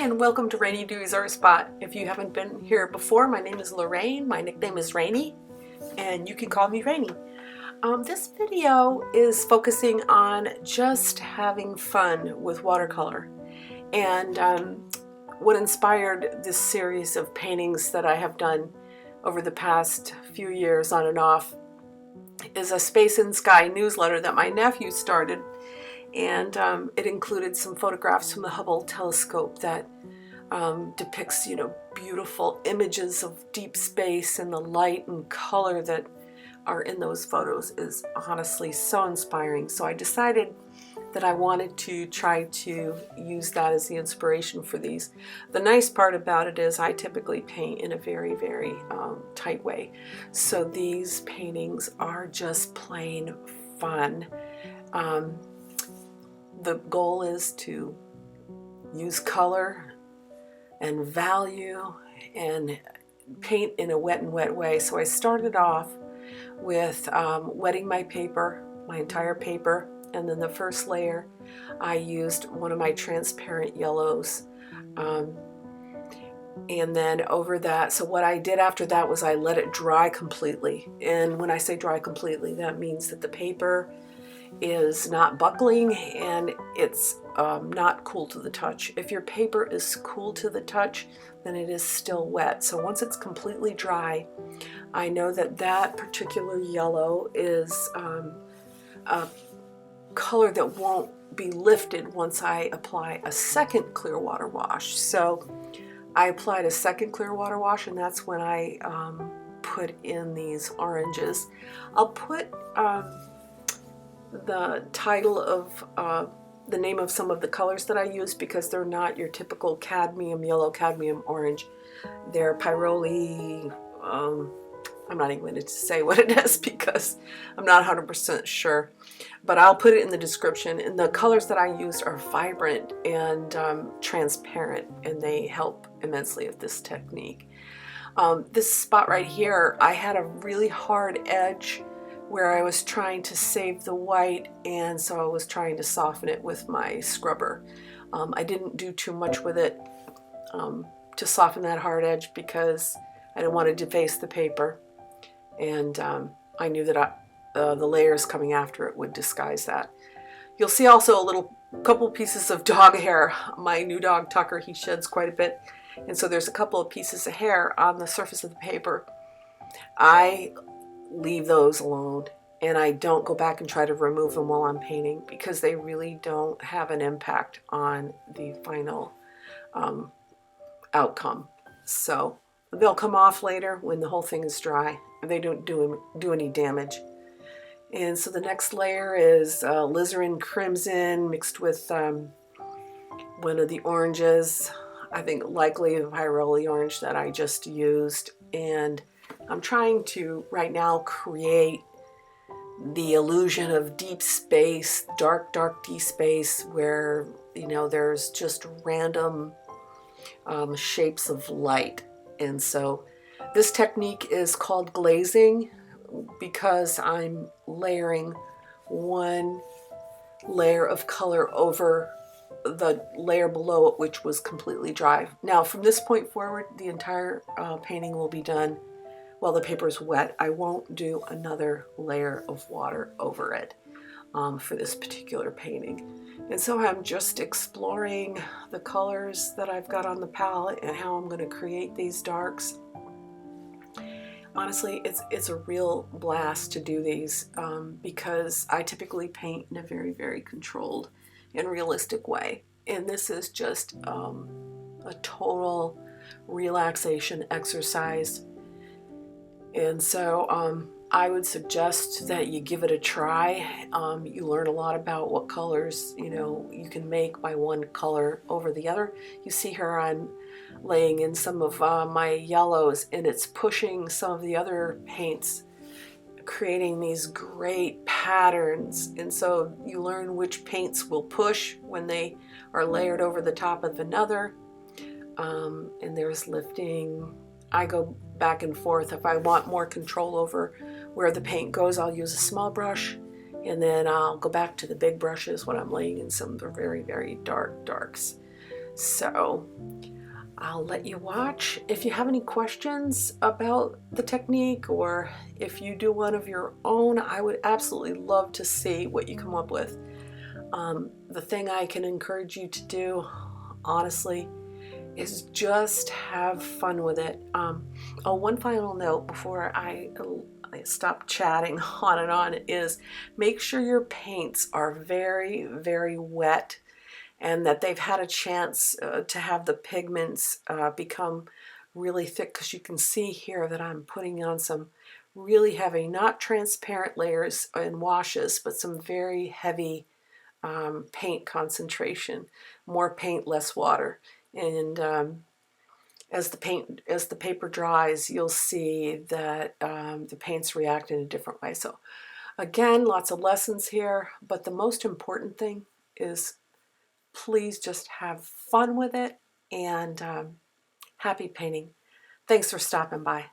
and welcome to Rainey Dewey's Art Spot. If you haven't been here before, my name is Lorraine. My nickname is Rainey, and you can call me Rainey. This video is focusing on just having fun with watercolor. And what inspired this series of paintings that I have done over the past few years on and off is a Space and Sky newsletter that my nephew started. And it included some photographs from the Hubble Telescope that depicts, beautiful images of deep space, and the light and color that are in those photos is honestly so inspiring. So I decided that I wanted to try to use that as the inspiration for these. The nice part about it is I typically paint in a very, very tight way. So these paintings are just plain fun. The goal is to use color and value and paint in a wet way. So I started off with wetting my paper, my entire paper, and then the first layer I used one of my transparent yellows. And then over that, so what I did after that was I let it dry completely. And when I say dry completely, that means that the paper is not buckling and it's not cool to the touch. If your paper is cool to the touch, then it is still wet. So once it's completely dry, I know that that particular yellow is a color that won't be lifted once I apply a second clear water wash. So I applied a second clear water wash, and that's when I put in these oranges. I'll put the title of the name of some of the colors that I use, because they're not your typical cadmium yellow, cadmium orange. They're Pyrrole. I'm not even going to say what it is because I'm not 100% sure, but I'll put it in the description. And the colors that I used are vibrant and transparent, and they help immensely with this technique. This spot right here, I had a really hard edge where I was trying to save the white, and so I was trying to soften it with my scrubber. I didn't do too much with it to soften that hard edge because I didn't want to deface the paper, and I knew that the layers coming after it would disguise that. You'll see also a couple pieces of dog hair. My new dog Tucker, he sheds quite a bit, and so there's a couple of pieces of hair on the surface of the paper. I leave those alone, and I don't go back and try to remove them while I'm painting, because they really don't have an impact on the final outcome. So they'll come off later when the whole thing is dry. They don't do any damage. And so the next layer is alizarin crimson mixed with one of the oranges, I think likely a Pyrrole orange that I just used. And I'm trying to right now create the illusion of deep space, dark deep space, where there's just random shapes of light. And so this technique is called glazing, because I'm layering one layer of color over the layer below it, which was completely dry. Now from this point forward, the entire painting will be done while the paper is wet. I won't do another layer of water over it for this particular painting. And so I'm just exploring the colors that I've got on the palette and how I'm going to create these darks. Honestly, it's a real blast to do these because I typically paint in a very, very controlled and realistic way. And this is just a total relaxation exercise. And so I would suggest that you give it a try. You learn a lot about what colors you can make by one color over the other. You see here I'm laying in some of my yellows, and it's pushing some of the other paints, creating these great patterns. And so you learn which paints will push when they are layered over the top of another. And there's lifting. I go back and forth. If I want more control over where the paint goes, I'll use a small brush, and then I'll go back to the big brushes when I'm laying in some of the very, very dark darks. So I'll let you watch. If you have any questions about the technique, or if you do one of your own, I would absolutely love to see what you come up with. The thing I can encourage you to do, honestly, is just have fun with it. Oh, one final note before I stop chatting on and on is make sure your paints are very, very wet and that they've had a chance to have the pigments become really thick, because you can see here that I'm putting on some really heavy, not transparent layers and washes, but some very heavy paint concentration. More paint, less water. And as the paper dries, you'll see that the paints react in a different way. So again, lots of lessons here, but the most important thing is please just have fun with it, and happy painting. Thanks for stopping by.